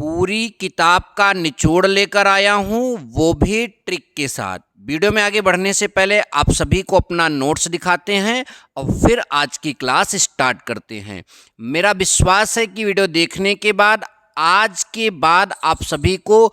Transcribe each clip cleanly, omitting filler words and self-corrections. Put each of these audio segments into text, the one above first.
पूरी किताब का निचोड़ लेकर आया हूँ, वो भी ट्रिक के साथ। वीडियो में आगे बढ़ने से पहले आप सभी को अपना नोट्स दिखाते हैं और फिर आज की क्लास स्टार्ट करते हैं। मेरा विश्वास है कि वीडियो देखने के बाद आज के बाद आप सभी को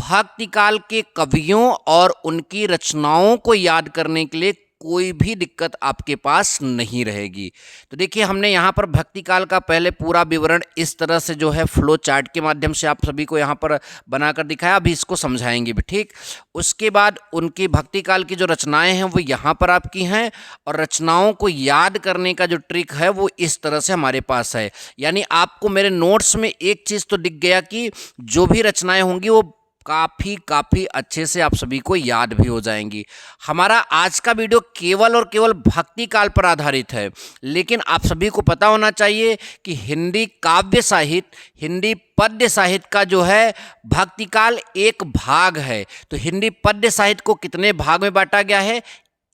भक्ति काल के कवियों और उनकी रचनाओं को याद करने के लिए कोई भी दिक्कत आपके पास नहीं रहेगी। तो देखिए, हमने यहाँ पर भक्ति काल का पहले पूरा विवरण इस तरह से जो है फ्लो चार्ट के माध्यम से आप सभी को यहाँ पर बनाकर दिखाया। अभी इसको समझाएंगे भी, ठीक। उसके बाद उनकी भक्ति काल की जो रचनाएं हैं वो यहाँ पर आपकी हैं, और रचनाओं को याद करने का जो ट्रिक है वो इस तरह से हमारे पास है। यानी आपको मेरे नोट्स में एक चीज़ तो दिख गया कि जो भी रचनाएं होंगी वो काफ़ी अच्छे से आप सभी को याद भी हो जाएंगी। हमारा आज का वीडियो केवल और केवल भक्ति काल पर आधारित है, लेकिन आप सभी को पता होना चाहिए कि हिंदी काव्य साहित्य, हिंदी पद्य साहित्य का जो है भक्ति काल एक भाग है। तो हिंदी पद्य साहित्य को कितने भाग में बांटा गया है,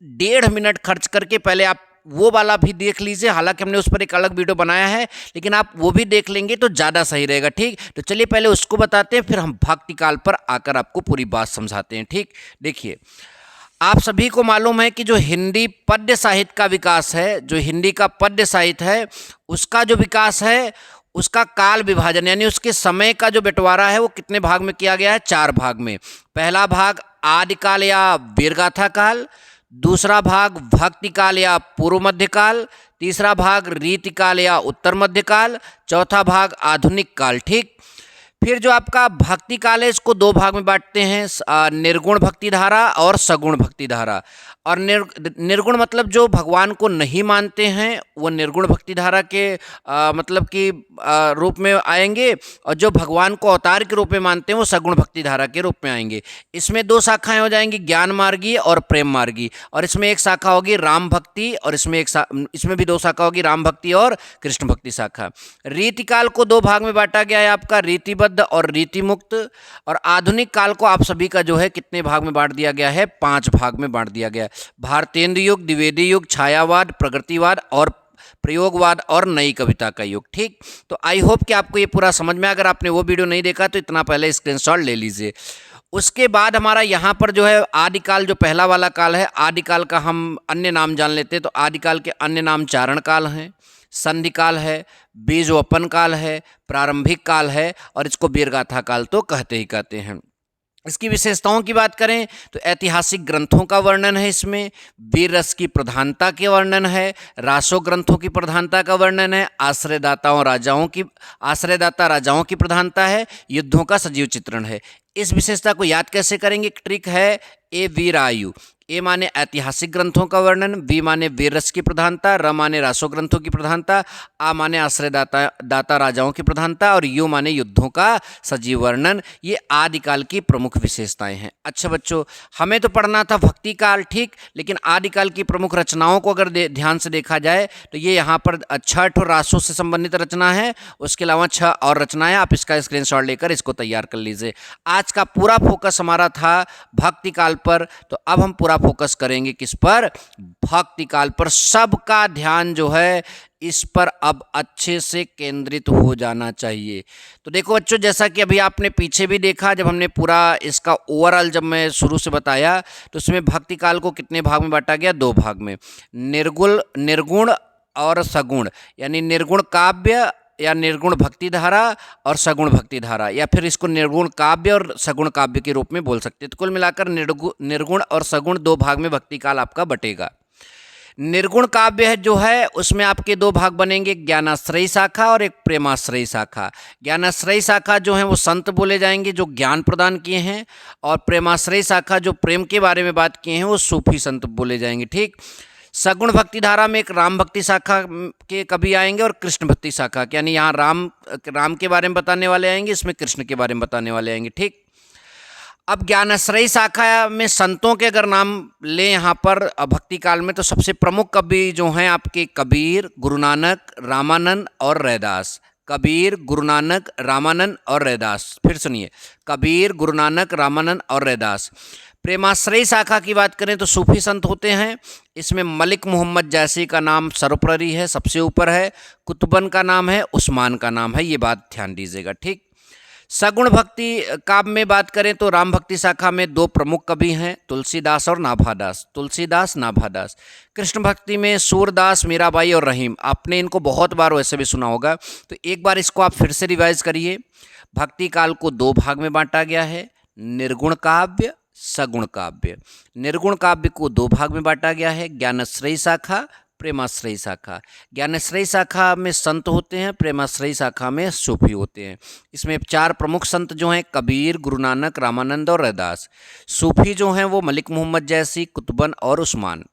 1.5 मिनट खर्च करके पहले आप वो वाला भी देख लीजिए। हालांकि हमने उस पर एक अलग वीडियो बनाया है, लेकिन आप वो भी देख लेंगे तो ज़्यादा सही रहेगा, ठीक। तो चलिए पहले उसको बताते हैं, फिर हम भक्ति काल पर आकर आपको पूरी बात समझाते हैं, ठीक। देखिए, आप सभी को मालूम है कि जो हिंदी पद्य साहित्य का विकास है, जो हिंदी का पद्य साहित्य है, उसका जो विकास है, उसका काल विभाजन यानी उसके समय का जो बंटवारा है वो कितने भाग में किया गया है, 4 भाग में। पहला भाग आदिकाल या वीरगाथा काल, दूसरा भाग भक्ति काल या पूर्व मध्य काल, तीसरा भाग रीति काल या उत्तर मध्य काल, चौथा भाग आधुनिक काल, ठीक। फिर जो आपका भक्ति काल है इसको 2 भाग में बांटते हैं, निर्गुण भक्ति धारा और सगुण भक्ति धारा। और निर्गुण मतलब जो भगवान को नहीं मानते हैं वो निर्गुण भक्ति धारा के मतलब कि रूप में आएंगे, और जो भगवान को अवतार के रूप में मानते हैं वो सगुण भक्ति धारा के रूप में आएंगे। इसमें 2 शाखाएं हो जाएंगी, ज्ञान मार्गी और प्रेम मार्गी, और इसमें एक शाखा होगी राम भक्ति, और इसमें भी 2 शाखा होगी, राम भक्ति और कृष्ण भक्ति शाखा। रीति काल को 2 भाग में बांटा गया है आपका, रीतिबद्ध और रीति मुक्त। और आधुनिक काल को आप सभी का जो है कितने भाग में बांट दिया गया है, 5 भाग में बांट दिया गया है। भारतेंद्र युग, द्विवेदी युग, छायावाद, प्रगतिवाद और प्रयोगवाद और नई कविता का युग, ठीक। तो आई होप कि आपको ये पूरा समझ में। अगर आपने वो वीडियो नहीं देखा तो इतना पहले स्क्रीनशॉट ले लीजिए। उसके बाद हमारा यहाँ पर जो है आदिकाल, जो पहला वाला काल है, आदिकाल का हम अन्य नाम जान लेते हैं। तो आदिकाल के अन्य नाम चारण काल हैं, संधि काल है, बीजोपन काल है, प्रारंभिक काल है, और इसको वीरगाथा काल तो कहते ही कहते हैं। इसकी विशेषताओं की बात करें तो ऐतिहासिक ग्रंथों का वर्णन है, इसमें वीर रस की प्रधानता के वर्णन है, रासो ग्रंथों की प्रधानता का वर्णन है, आश्रयदाता राजाओं की प्रधानता है, युद्धों का सजीव चित्रण है। इस विशेषता को याद कैसे करेंगे, एक ट्रिक है, ए वीर आयु। ए माने ऐतिहासिक ग्रंथों का वर्णन, वी माने वीर रस की प्रधानता, र माने रासो ग्रंथों की प्रधानता, आ माने आश्रयदाता राजाओं की प्रधानता, और यू माने युद्धों का सजीव वर्णन। ये आदिकाल की प्रमुख विशेषताएं हैं। अच्छा बच्चों, हमें तो पढ़ना था भक्ति काल, ठीक, लेकिन आदिकाल की प्रमुख रचनाओं को अगर ध्यान से देखा जाए तो ये यहाँ पर 6 रासों से संबंधित रचना है, उसके अलावा 6 और रचनाएं। आप इसका स्क्रीनशॉट लेकर इसको तैयार कर लीजिए। आज का पूरा फोकस हमारा था भक्ति काल पर, तो अब हम पूरा फोकस करेंगे किस पर, भक्ति काल पर। सबका ध्यान जो है इस पर अब अच्छे से केंद्रित हो जाना चाहिए। तो देखो बच्चों, जैसा कि अभी आपने पीछे भी देखा, जब हमने पूरा इसका ओवरऑल जब मैं शुरू से बताया तो उसमें भक्ति काल को कितने भाग में बांटा गया, 2 भाग में, निर्गुण और सगुण, यानी निर्गुण काव्य या निर्गुण भक्ति धारा और सगुण भक्ति धारा, या फिर इसको निर्गुण काव्य और सगुण काव्य के रूप में बोल सकते हैं। तो कुल मिलाकर निर्गुण और सगुण 2 भाग में भक्ति काल आपका बटेगा। निर्गुण काव्य है जो है उसमें आपके 2 भाग बनेंगे, ज्ञानाश्रयी शाखा और एक प्रेमाश्रयी शाखा। ज्ञानाश्रयी शाखा जो है वो संत बोले जाएंगे जो ज्ञान प्रदान किए हैं, और प्रेमाश्रयी शाखा जो प्रेम के बारे में बात किए हैं वो सूफी संत बोले जाएंगे, ठीक। सगुण भक्ति धारा में एक राम भक्ति शाखा के कवि आएंगे और कृष्ण भक्ति शाखा के, यानी यहाँ राम के बारे में बताने वाले आएंगे, इसमें कृष्ण के बारे में बताने वाले आएंगे, ठीक। अब ज्ञानाश्रयी शाखा में संतों के अगर नाम लें यहाँ पर भक्ति काल में, तो सबसे प्रमुख कवि जो हैं आपके कबीर, गुरु नानक, रामानंद और रैदास। कबीर, गुरु नानक, रामानंद और रैदास। फिर सुनिए, कबीर, गुरु नानक, रामानंद और रैदास। प्रेमाश्रयी शाखा की बात करें तो सूफी संत होते हैं। इसमें मलिक मोहम्मद जैसी का नाम सर्वोपरि है, सबसे ऊपर है। कुतुबन का नाम है, उस्मान का नाम है, ये बात ध्यान दीजिएगा, ठीक। सगुण भक्ति काव्य में बात करें तो राम भक्ति शाखा में दो प्रमुख कवि हैं, तुलसीदास और नाभादास। तुलसीदास, नाभादास। कृष्ण भक्ति में सूरदास, मीराबाई और रहीम। आपने इनको बहुत बार वैसे भी सुना होगा, तो एक बार इसको आप फिर से रिवाइज करिए। भक्ति काल को दो भाग में बांटा गया है, निर्गुण काव्य, सगुण काव्य। निर्गुण काव्य को दो भाग में बांटा गया है, ज्ञानश्रेयी शाखा, प्रेमाश्रयी शाखा। ज्ञानश्रेयी शाखा में संत होते हैं, प्रेमाश्रयी शाखा में सूफी होते हैं। इसमें चार प्रमुख संत जो हैं, कबीर, गुरु नानक, रामानंद और रैदास। सूफी जो हैं वो मलिक मोहम्मद जैसी, कुतुबन और उस्मान।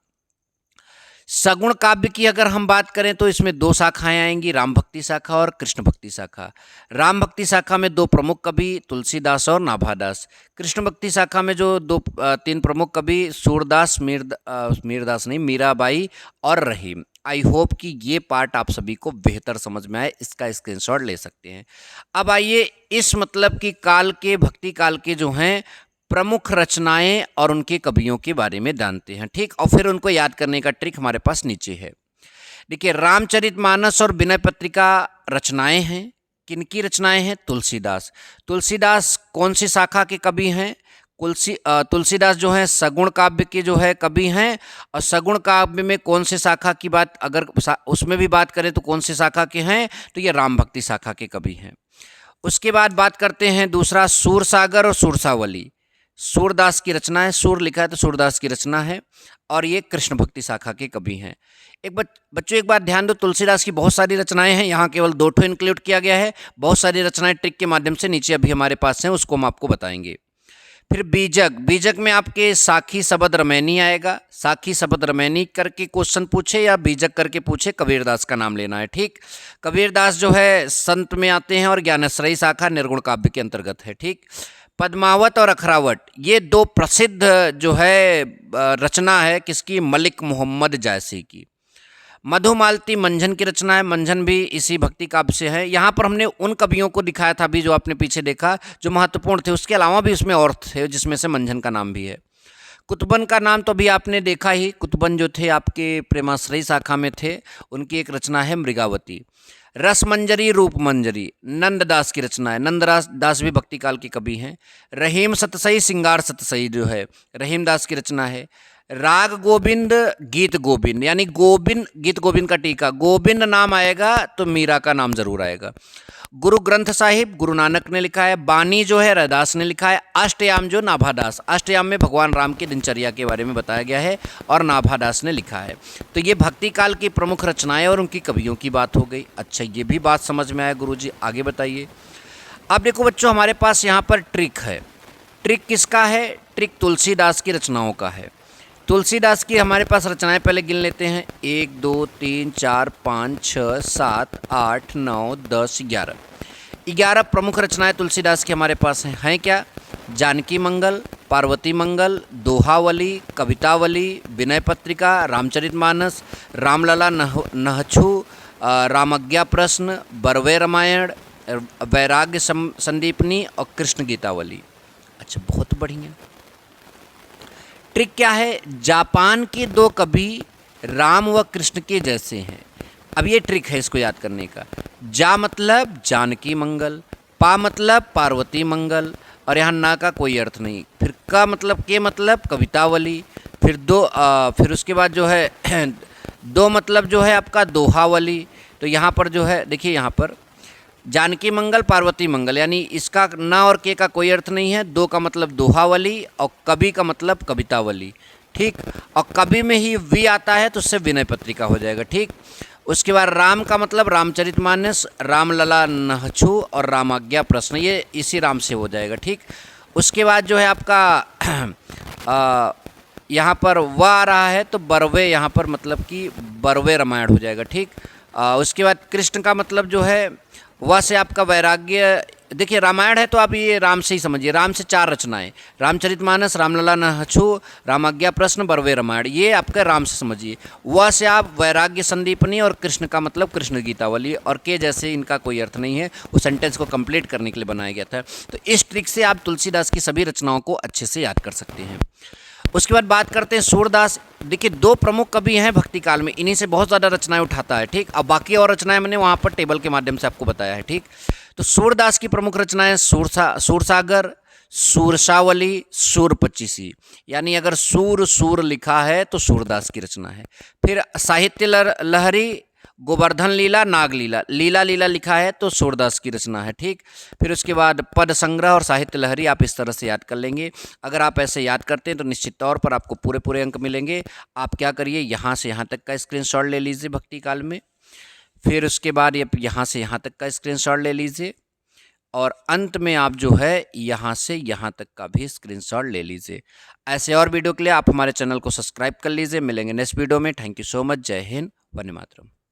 सगुण काव्य की अगर हम बात करें तो इसमें दो शाखाएं आएंगी, राम भक्ति शाखा और कृष्ण भक्ति शाखा। राम भक्ति शाखा में दो प्रमुख कवि, तुलसीदास और नाभादास। कृष्ण भक्ति शाखा में जो तीन प्रमुख कवि, सूरदास, मीरदास नहीं, मीराबाई और रहीम। आई होप कि ये पार्ट आप सभी को बेहतर समझ में आए, इसका स्क्रीनशॉट ले सकते हैं। अब आइए इस मतलब कि काल के, भक्ति काल के जो हैं प्रमुख रचनाएं और उनके कवियों के बारे में जानते हैं, ठीक। और फिर उनको याद करने का ट्रिक हमारे पास नीचे है। देखिए, रामचरितमानस और विनय पत्रिका रचनाएं हैं। किनकी रचनाएं हैं? तुलसीदास। तुलसीदास कौन सी शाखा के कवि हैं? तुलसीदास जो है सगुण काव्य के जो है कवि हैं। और सगुण काव्य में कौन से शाखा की बात, अगर उसमें भी बात करें तो कौन से शाखा के हैं? तो ये राम भक्ति शाखा के कवि हैं। उसके बाद बात करते हैं दूसरा, सूरसागर और सूरसावली। सूरदास की रचना है, सूर लिखा है तो सूरदास की रचना है, और ये कृष्ण भक्ति शाखा के कवि हैं। बच्चों एक बात ध्यान दो, तुलसीदास की बहुत सारी रचनाएं हैं, यहाँ केवल दो ठो इंक्लूड किया गया है। बहुत सारी रचनाएं ट्रिक के माध्यम से नीचे अभी हमारे पास हैं, उसको हम आपको बताएंगे। फिर बीजक। बीजक में आपके साखी शबद रमैनी आएगा। साखी शबद रमैनी करके क्वेश्चन पूछे या बीजक करके पूछे, कबीरदास का नाम लेना है, ठीक। कबीरदास जो है संत में आते हैं और ज्ञानश्रेयी शाखा निर्गुण काव्य के अंतर्गत है, ठीक। पद्मावत और अखरावट, ये दो प्रसिद्ध जो है रचना है किसकी? मलिक मोहम्मद जैसी की। मधुमालती मंझन की रचना है, मंझन भी इसी भक्ति काव्य से है। यहाँ पर हमने उन कवियों को दिखाया था अभी जो आपने पीछे देखा, जो महत्वपूर्ण थे। उसके अलावा भी उसमें और थे जिसमें से मंझन का नाम भी है। कुतुबन का नाम तो अभी आपने देखा ही, कुतुबन जो थे आपके प्रेमाश्रयी शाखा में थे, उनकी एक रचना है मृगावती। रसमंजरी, रूपमंजरी नंददास की रचना है। नंददास भी भक्ति काल के कवि हैं। रहीम सतसई, सिंगार सतसई जो है रहीम दास की रचना है। राग गोविंद, गीत गोविंद, यानी गोविंद, गीत गोविंद का टीका, गोविंद नाम आएगा तो मीरा का नाम जरूर आएगा। गुरु ग्रंथ साहिब गुरु नानक ने लिखा है। बानी जो है रैदास ने लिखा है। अष्टयाम जो नाभादास, अष्टयाम में भगवान राम की दिनचर्या के बारे में बताया गया है और नाभादास ने लिखा है। तो ये भक्ति काल की प्रमुख रचनाएं और उनकी कवियों की बात हो गई। अच्छा, ये भी बात समझ में आया गुरुजी, आगे बताइए। अब देखो बच्चों, हमारे पास यहाँ पर ट्रिक है। ट्रिक किसका है? ट्रिक तुलसीदास की रचनाओं का है। तुलसीदास की हमारे पास रचनाएं पहले गिन लेते हैं। 1 2 3 4 5 6 7 8 9 10 11। 11 प्रमुख रचनाएं तुलसीदास की हमारे पास हैं क्या? जानकी मंगल, पार्वती मंगल, दोहावली, कवितावली, विनय पत्रिका, रामचरितमानस, रामलला नहछु, रामज्ञा प्रश्न, बरवे रामायण, वैराग्य संदीपनी और कृष्ण गीतावली। अच्छा, बहुत बढ़िया। ट्रिक क्या है? जापान के दो कवि राम व कृष्ण के जैसे हैं। अब ये ट्रिक है इसको याद करने का। जा मतलब जानकी मंगल, पा मतलब पार्वती मंगल, और यहाँ ना का कोई अर्थ नहीं। फिर का मतलब, के मतलब कवितावली, फिर फिर उसके बाद जो है दो मतलब जो है आपका दोहावली। तो यहाँ पर जो है देखिए, यहाँ पर जानकी मंगल, पार्वती मंगल, यानी इसका ना और के का कोई अर्थ नहीं है। दो का मतलब दोहावली और कवि का मतलब कवितावली, ठीक। और कवि में ही वी आता है तो उससे विनय पत्रिका हो जाएगा, ठीक। उसके बाद राम का मतलब रामचरितमानस, रामलला नहछु और रामाज्ञा प्रश्न, ये इसी राम से हो जाएगा, ठीक। उसके बाद जो है आपका यहाँ पर व आ रहा है तो बरवे, यहाँ पर मतलब कि बरवे रामायण हो जाएगा, ठीक। उसके बाद कृष्ण का मतलब जो है वह से आपका वैराग्य। देखिए, रामायण है तो आप ये राम से ही समझिए। राम से 4 रचनाएं, रामचरितमानस, रामलला नहछु, रामाज्ञा प्रश्न, बरवे रामायण, ये आपका राम से समझिए। वह से आप वैराग्य संदीपनी, और कृष्ण का मतलब कृष्ण गीतावली, और के जैसे इनका कोई अर्थ नहीं है, उस सेंटेंस को कंप्लीट करने के लिए बनाया गया था। तो इस ट्रिक से आप तुलसीदास की सभी रचनाओं को अच्छे से याद कर सकते हैं। उसके बाद बात करते हैं सूरदास। देखिए, 2 प्रमुख कवि हैं भक्ति काल में, इन्हीं से बहुत ज़्यादा रचनाएं उठाता है, ठीक। अब बाकी और रचनाएं मैंने वहाँ पर टेबल के माध्यम से आपको बताया है, ठीक। तो सूरदास की प्रमुख रचनाएं सूरसागर, सूरसावली, सूरपचीसी। यानी अगर सूर लिखा है तो सूरदास की रचना है। फिर साहित्य लहरी, गोवर्धन लीला, नाग लीला, लीला लिखा है तो सूरदास की रचना है। ठीक, फिर उसके बाद पद संग्रह और साहित्य लहरी आप इस तरह से याद कर लेंगे। अगर आप ऐसे याद करते हैं तो निश्चित तौर पर आपको पूरे अंक मिलेंगे। आप क्या करिए, यहाँ से यहाँ तक का स्क्रीनशॉट ले लीजिए भक्ति काल में, फिर उसके बाद ये यहाँ से यहाँ तक का स्क्रीनशॉट ले लीजिए, और अंत में आप जो है यहाँ से यहाँ तक का भी स्क्रीनशॉट ले लीजिए। ऐसे और वीडियो के लिए आप हमारे चैनल को सब्सक्राइब कर लीजिए। मिलेंगे नेक्स्ट वीडियो में। Thank you so much. जय हिंद, वंदे मातरम।